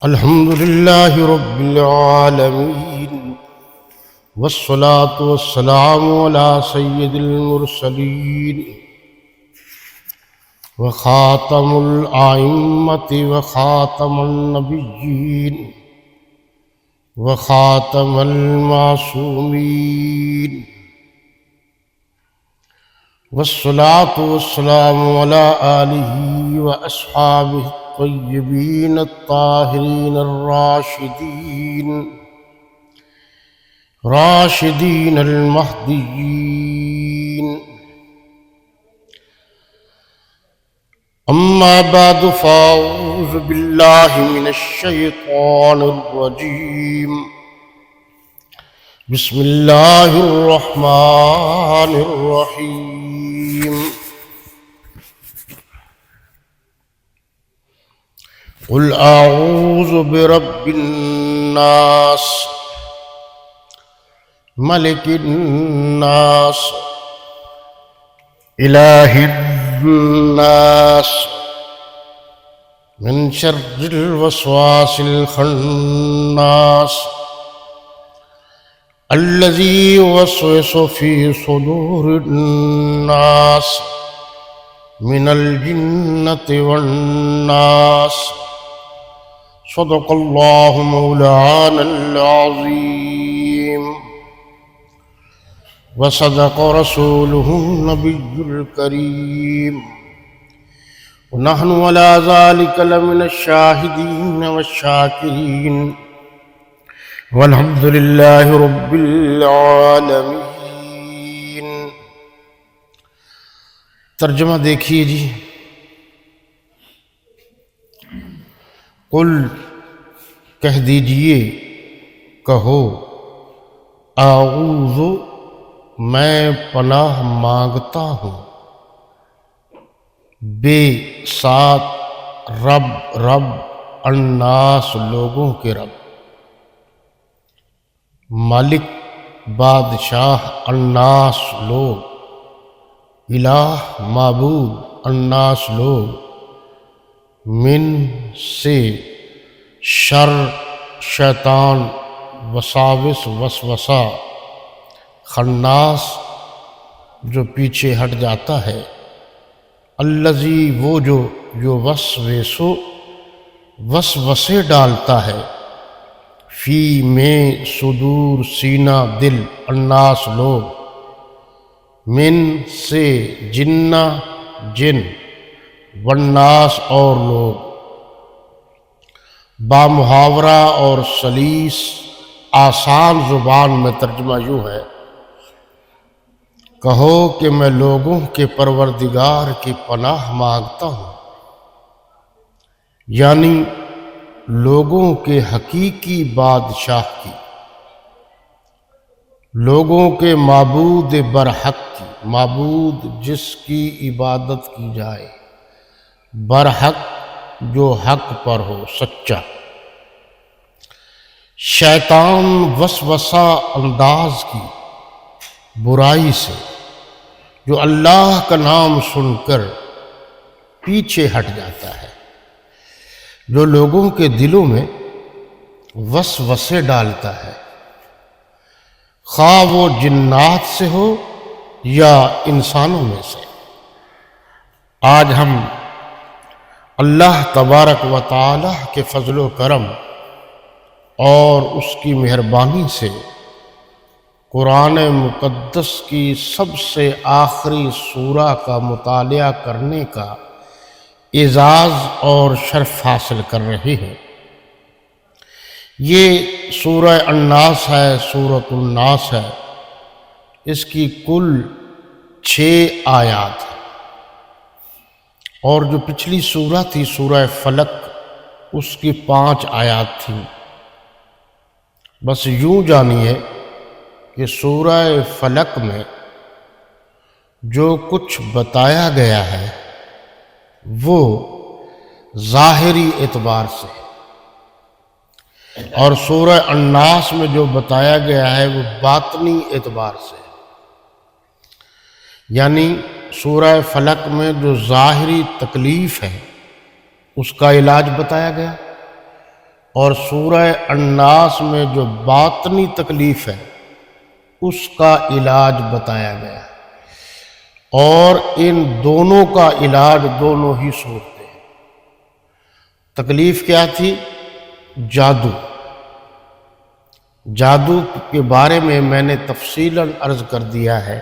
الحمد لله رب العالمين والصلاة والسلام على سيد المرسلين وخاتم الأئمة وخاتم النبيين وخاتم المعصومين والصلاة والسلام على آله وأصحابه الطيبين الطاهرين راشدين المهديين. أما بعد فأعوذ بالله من الشيطان الرجيم. بسم الله الرحمن الرحيم. قل أعوذ برب الناس ملك الناس إله الناس من شر الوسواس الخناس الذي يوسوس في صدور الناس من الجنة والناس. صدق الله مولانا العظيم وصدق رسوله النبي الكريم ونحن على ذلك لمن الشاهدين والشاكرين والحمد لله رب العالمين. ترجمہ دیکھیے جی. قل کہہ دیجئے، کہو، اعوذ میں پناہ مانگتا ہوں، بے ساتھ رب الناس لوگوں کے رب، مالک بادشاہ الناس لوگ، الہ معبود الناس لوگ، من سے شر شیطان وساوس وسوسہ، خناس جو پیچھے ہٹ جاتا ہے، الذی وہ جو وسوسے ڈالتا ہے، فی میں صدور سینہ دل الناس لوگ، من سے جنہ جن، والناس اور لوگ. با محاورہ اور سلیس آسان زبان میں ترجمہ یوں ہے، کہو کہ میں لوگوں کے پروردگار کی پناہ مانگتا ہوں، یعنی لوگوں کے حقیقی بادشاہ کی، لوگوں کے معبود برحق کی، معبود جس کی عبادت کی جائے، برحق جو حق پر ہو، سچا. شیطان وسوسہ انداز کی برائی سے جو اللہ کا نام سن کر پیچھے ہٹ جاتا ہے، جو لوگوں کے دلوں میں وسوسے ڈالتا ہے، خواہ وہ جنات سے ہو یا انسانوں میں سے. آج ہم اللہ تبارک و تعالی کے فضل و کرم اور اس کی مہربانی سے قرآن مقدس کی سب سے آخری سورہ کا مطالعہ کرنے کا اعزاز اور شرف حاصل کر رہے ہیں. یہ سورہ الناس ہے، سورۃ الناس ہے. اس کی کل 6 آیات ہیں، اور جو پچھلی سورہ تھی سورہ فلق، اس کی 5 آیات تھیں. بس یوں جانیے کہ سورہ فلق میں جو کچھ بتایا گیا ہے وہ ظاہری اعتبار سے ہے، اور سورہ الناس میں جو بتایا گیا ہے وہ باطنی اعتبار سے ہے. یعنی سورہ فلق میں جو ظاہری تکلیف ہے اس کا علاج بتایا گیا، اور سورہ الناس میں جو باطنی تکلیف ہے اس کا علاج بتایا گیا ہے، اور ان دونوں کا علاج دونوں ہی صورتیں ہیں۔ تکلیف کیا تھی؟ جادو۔ جادو کے بارے میں نے تفصیلاً عرض کر دیا ہے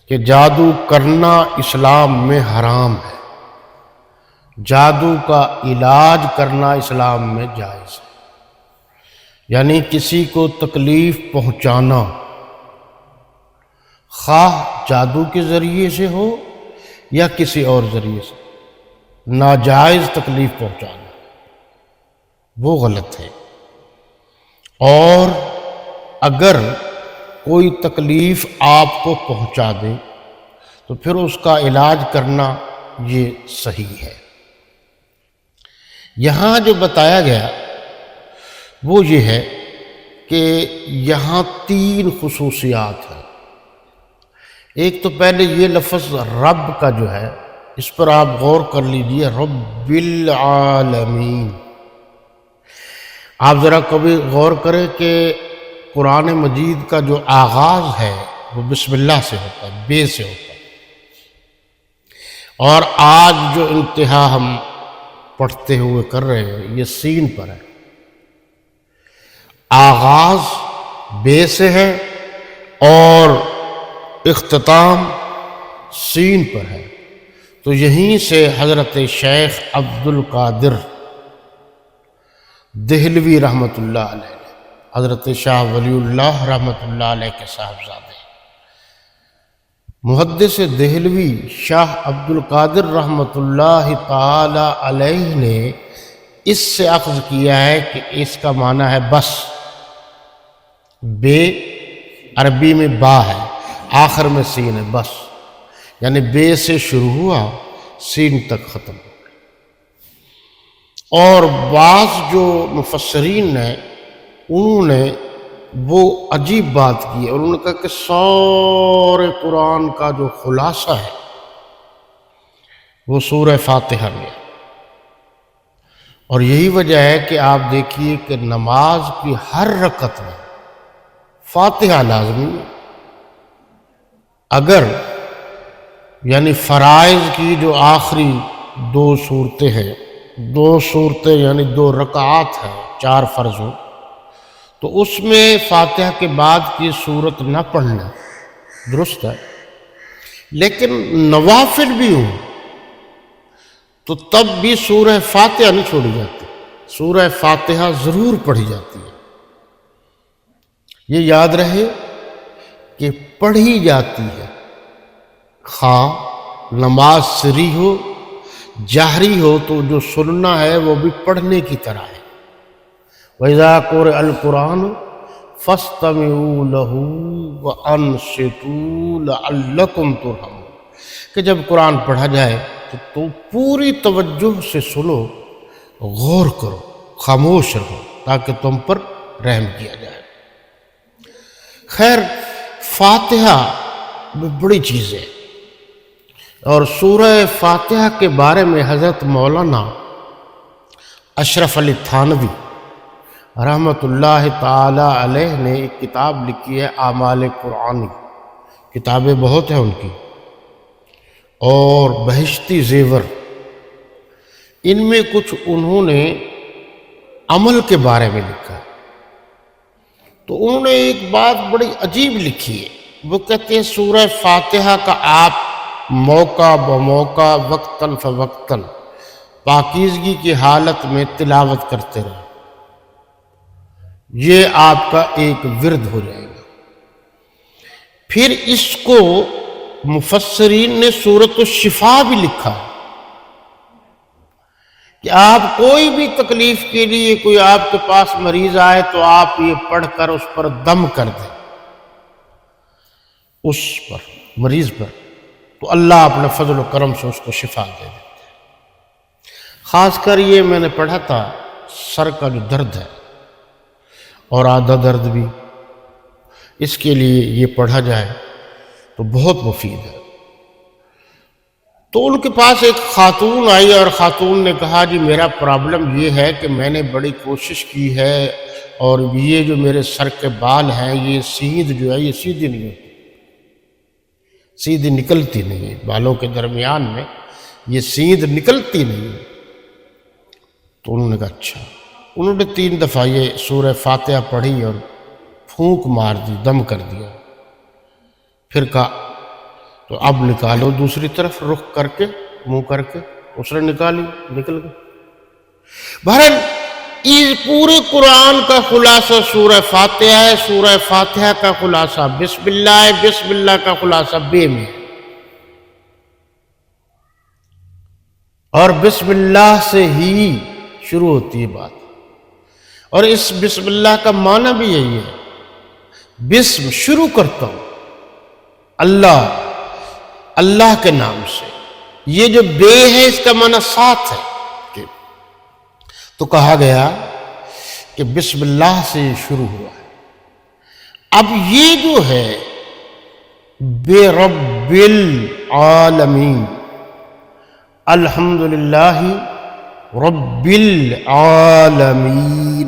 کہ جادو کرنا اسلام میں حرام ہے، جادو کا علاج کرنا اسلام میں جائز ہے۔ یعنی کسی کو تکلیف پہنچانا، خواہ جادو کے ذریعے سے ہو یا کسی اور ذریعے سے، ناجائز تکلیف پہنچانا وہ غلط ہے۔ اور اگر کوئی تکلیف آپ کو پہنچا دے تو پھر اس کا علاج کرنا یہ صحیح ہے۔ یہاں جو بتایا گیا وہ یہ ہے کہ یہاں 3 خصوصیات ہیں۔ ایک تو پہلے یہ لفظ رب کا جو ہے اس پر آپ غور کر لیجئے، رب العالمین۔ آپ ذرا کبھی غور کریں کہ قرآن مجید کا جو آغاز ہے وہ بسم اللہ سے ہوتا ہے، بے سے ہوتا ہے، اور آج جو انتہا ہم پڑھتے ہوئے کر رہے ہیں یہ سین پر ہے۔ آغاز بے سے ہے اور اختتام سین پر ہے، تو یہیں سے حضرت شیخ عبد القادر دہلوی رحمۃ اللہ علیہ، حضرت شاہ ولی اللہ رحمۃ اللہ علیہ کے صاحبزادے محدث دہلوی شاہ عبد القادر رحمۃ اللہ تعالی علیہ نے اس سے اخذ کیا ہے کہ اس کا معنی ہے بس۔ بے عربی میں با ہے، آخر میں سین ہے، بس، یعنی بے سے شروع ہوا سین تک ختم ہو۔ اور بعض جو مفسرین ہیں انہوں نے وہ عجیب بات کی ہے، اور انہوں نے کہا کہ سارے قرآن کا جو خلاصہ ہے وہ سورہ فاتحہ میں ہے۔ اور یہی وجہ ہے کہ آپ دیکھیے کہ نماز کی ہر رکعت میں فاتحہ لازمی ہے۔ اگر یعنی فرائض کی جو آخری 2 صورتیں ہیں، 2 صورتیں یعنی 2 رکعات ہیں 4 فرضوں، تو اس میں فاتحہ کے بعد کی صورت نہ پڑھنا درست ہے، لیکن نوافل بھی ہوں تو تب بھی سورہ فاتحہ نہیں چھوڑی جاتی، سورہ فاتحہ ضرور پڑھی جاتی ہے۔ یہ یاد رہے کہ پڑھی جاتی ہے، خواہ نماز سری ہو جہری ہو، تو جو سننا ہے وہ بھی پڑھنے کی طرح ہے۔ وَإِذَا قُرِئَ الْقُرْآنُ فَاسْتَمِعُوا لَهُ وَأَنصِتُوا لَعَلَّكُمْ تُرْحَمُونَ، کہ جب قرآن پڑھا جائے تو پوری توجہ سے سنو، غور کرو، خاموش رہو تاکہ تم پر رحم کیا جائے۔ خیر، فاتحہ وہ بڑی چیز ہے، اور سورہ فاتحہ کے بارے میں حضرت مولانا اشرف علی تھانوی رحمۃ اللہ تعالی علیہ نے ایک کتاب لکھی ہے اعمال قرآنی، کتابیں بہت ہیں ان کی، اور بہشتی زیور، ان میں کچھ انہوں نے عمل کے بارے میں لکھا ہے۔ تو انہوں نے ایک بات بڑی عجیب لکھی ہے، وہ کہتے ہیں سورہ فاتحہ کا آپ موقع بموقع وقتاً فوقتاً پاکیزگی کی حالت میں تلاوت کرتے رہے، یہ آپ کا ایک ورد ہو جائے گا۔ پھر اس کو مفسرین نے سورۃ الشفا بھی لکھا ہے کہ آپ کوئی بھی تکلیف کے لیے کوئی آپ کے پاس مریض آئے تو آپ یہ پڑھ کر اس پر دم کر دیں، اس پر مریض پر، تو اللہ اپنے فضل و کرم سے اس کو شفا دے دیتے ہیں۔ خاص کر یہ میں نے پڑھا تھا سر کا جو درد ہے اور آدھا درد بھی، اس کے لیے یہ پڑھا جائے تو بہت مفید ہے۔ تو ان کے پاس ایک خاتون آئی اور خاتون نے کہا جی میرا پرابلم یہ ہے کہ میں نے بڑی کوشش کی ہے اور یہ جو میرے سر کے بال ہیں یہ سیدھ جو ہے یہ سیدھی نہیں ہوتی، سیدھی نکلتی نہیں ہے، بالوں کے درمیان میں یہ سیدھ نکلتی نہیں ہے۔ تو انہوں نے کہا اچھا۔ انہوں نے 3 دفعہ یہ سورہ فاتحہ پڑھی اور پھونک مار دی، دم کر دیا، پھر کہا تو اب نکالو دوسری طرف رخ کر کے، منہ کر کے، اس نے نکالی، نکل گئی۔ بہرحال اس پورے قرآن کا خلاصہ سورہ فاتحہ ہے، سورہ فاتحہ کا خلاصہ بسم اللہ ہے، بسم اللہ کا خلاصہ بے میں، اور بسم اللہ سے ہی شروع ہوتی ہے بات، اور اس بسم اللہ کا معنی بھی یہی ہے، بسم شروع کرتا ہوں اللہ، اللہ کے نام سے۔ یہ جو بے ہے اس کا معنی ساتھ ہے، تو کہا گیا کہ بسم اللہ سے شروع ہوا ہے۔ اب یہ جو ہے بے رب العالمین، الحمدللہ رب العالمین،